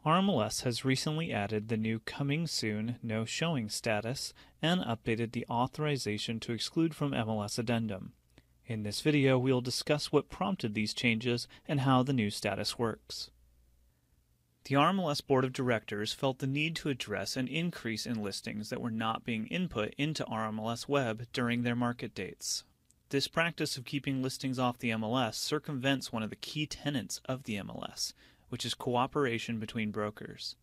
RMLS has recently added the new Coming Soon No Showing status and updated the Authorization to Exclude from MLS addendum. In this video, we will discuss what prompted these changes and how the new status works. The RMLS Board of Directors felt the need to address an increase in listings that were not being input into RMLSweb during their market dates. This practice of keeping listings off the MLS circumvents one of the key tenets of the MLS, which is cooperation between brokers.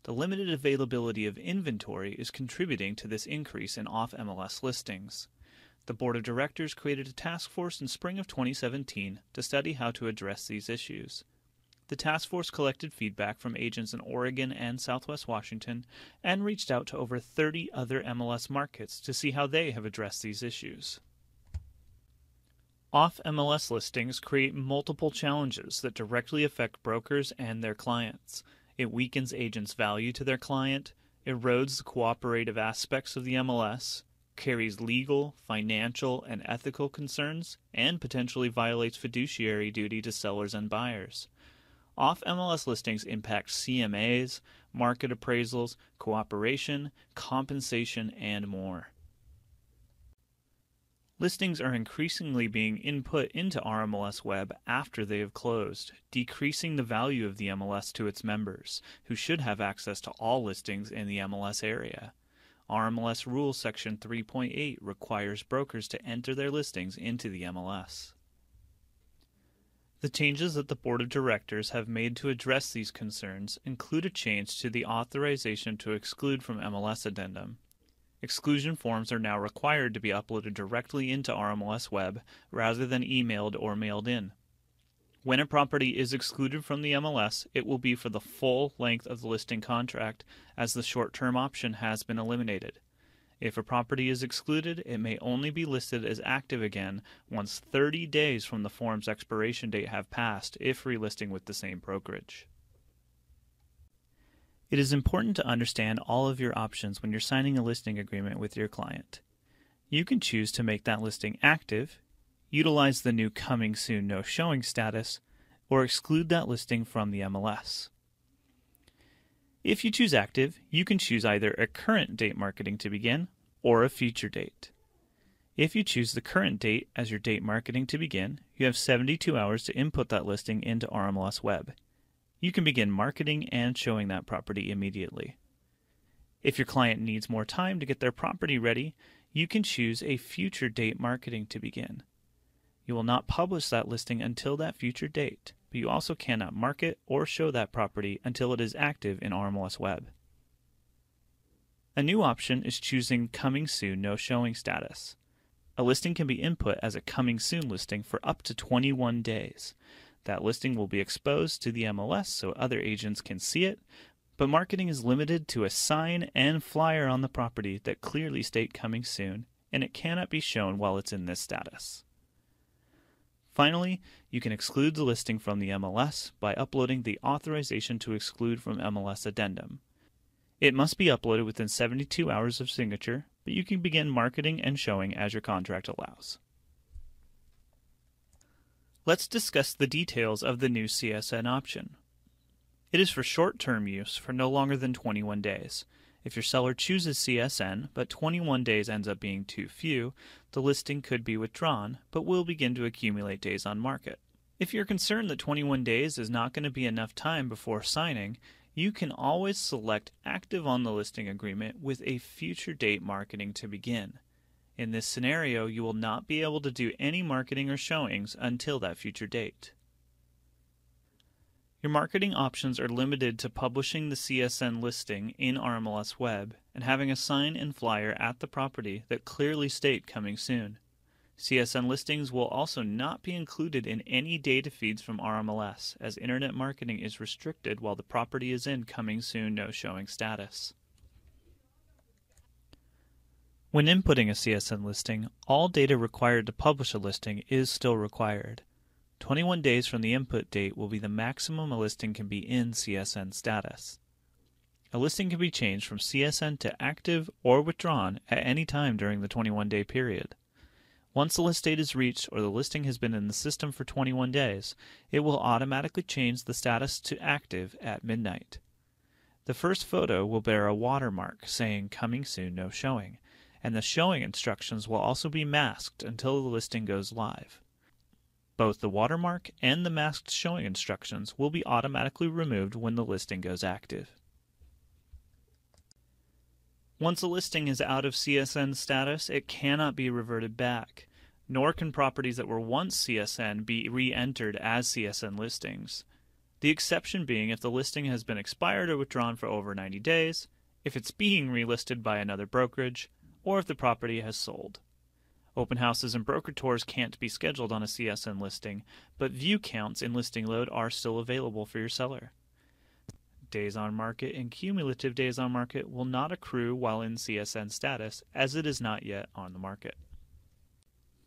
The limited availability of inventory is contributing to this increase in off-MLS listings. The Board of Directors created a task force in spring of 2017 to study how to address these issues. The task force collected feedback from agents in Oregon and Southwest Washington and reached out to over 30 other MLS markets to see how they have addressed these issues. Off-MLS listings create multiple challenges that directly affect brokers and their clients. It weakens agents' value to their client, erodes the cooperative aspects of the MLS, carries legal, financial, and ethical concerns, and potentially violates fiduciary duty to sellers and buyers. Off-MLS listings impact CMAs, market appraisals, cooperation, compensation, and more. Listings are increasingly being input into RMLSweb after they have closed, decreasing the value of the MLS to its members, who should have access to all listings in the MLS area. RMLS Rule Section 3.8 requires brokers to enter their listings into the MLS. The changes that the Board of Directors have made to address these concerns include a change to the Authorization to Exclude from MLS addendum. Exclusion forms are now required to be uploaded directly into RMLSweb rather than emailed or mailed in. When a property is excluded from the MLS, it will be for the full length of the listing contract, as the short-term option has been eliminated. If a property is excluded, it may only be listed as active again once 30 days from the form's expiration date have passed if relisting with the same brokerage. It is important to understand all of your options when you're signing a listing agreement with your client. You can choose to make that listing active, utilize the new Coming Soon No Showing status, or exclude that listing from the MLS. If you choose active, you can choose either a current date marketing to begin or a future date. If you choose the current date as your date marketing to begin, you have 72 hours to input that listing into RMLSweb. You can begin marketing and showing that property immediately. If your client needs more time to get their property ready, you can choose a future date marketing to begin. You will not publish that listing until that future date, but you also cannot market or show that property until it is active in RMLSweb. A new option is choosing Coming Soon No Showing status. A listing can be input as a Coming Soon listing for up to 21 days. That listing will be exposed to the MLS so other agents can see it, but marketing is limited to a sign and flyer on the property that clearly state Coming Soon, and it cannot be shown while it's in this status. Finally, you can exclude the listing from the MLS by uploading the Authorization to Exclude from MLS addendum. It must be uploaded within 72 hours of signature, but you can begin marketing and showing as your contract allows. Let's discuss the details of the new CSN option. It is for short-term use for no longer than 21 days. If your seller chooses CSN, but 21 days ends up being too few, the listing could be withdrawn, but will begin to accumulate days on market. If you're concerned that 21 days is not going to be enough time before signing, you can always select Active on the listing agreement with a future date marketing to begin. In this scenario, you will not be able to do any marketing or showings until that future date. Your marketing options are limited to publishing the CSN listing in RMLSweb and having a sign and flyer at the property that clearly state Coming Soon. CSN listings will also not be included in any data feeds from RMLS, as internet marketing is restricted while the property is in Coming Soon No Showing status. When inputting a CSN listing, all data required to publish a listing is still required. 21 days from the input date will be the maximum a listing can be in CSN status. A listing can be changed from CSN to active or withdrawn at any time during the 21-day period. Once the list date is reached or the listing has been in the system for 21 days, it will automatically change the status to active at midnight. The first photo will bear a watermark saying "Coming soon, no showing," and the showing instructions will also be masked until the listing goes live. Both the watermark and the masked showing instructions will be automatically removed when the listing goes active. Once a listing is out of CSN status, it cannot be reverted back, nor can properties that were once CSN be re-entered as CSN listings. The exception being if the listing has been expired or withdrawn for over 90 days, if it's being relisted by another brokerage, or if the property has sold. Open houses and broker tours can't be scheduled on a CSN listing, but view counts in listing load are still available for your seller. Days on market and cumulative days on market will not accrue while in CSN status, as it is not yet on the market.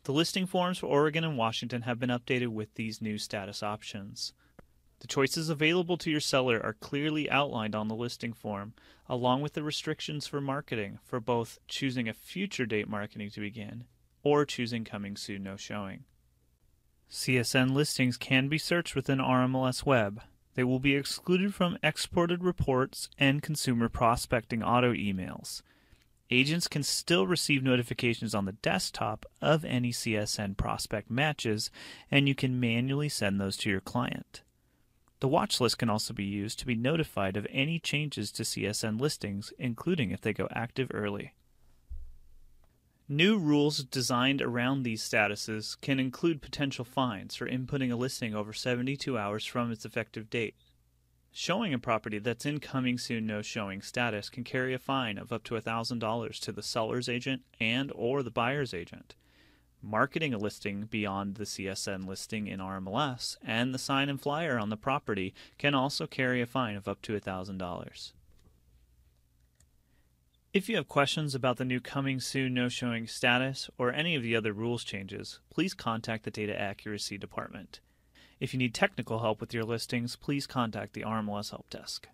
The listing forms for Oregon and Washington have been updated with these new status options. The choices available to your seller are clearly outlined on the listing form, along with the restrictions for marketing for both choosing a future date marketing to begin or choosing coming soon no showing. CSN listings can be searched within RMLSweb. They will be excluded from exported reports and consumer prospecting auto emails. Agents can still receive notifications on the desktop of any CSN prospect matches, and you can manually send those to your client. The watch list can also be used to be notified of any changes to CSN listings, including if they go active early. New rules designed around these statuses can include potential fines for inputting a listing over 72 hours from its effective date. Showing a property that's in coming soon no showing status can carry a fine of up to $1,000 to the seller's agent and or the buyer's agent. Marketing a listing beyond the CSN listing in RMLS and the sign and flyer on the property can also carry a fine of up to $1,000. If you have questions about the new coming soon no showing status or any of the other rules changes, please contact the Data Accuracy Department. If you need technical help with your listings, please contact the RMLS Help Desk.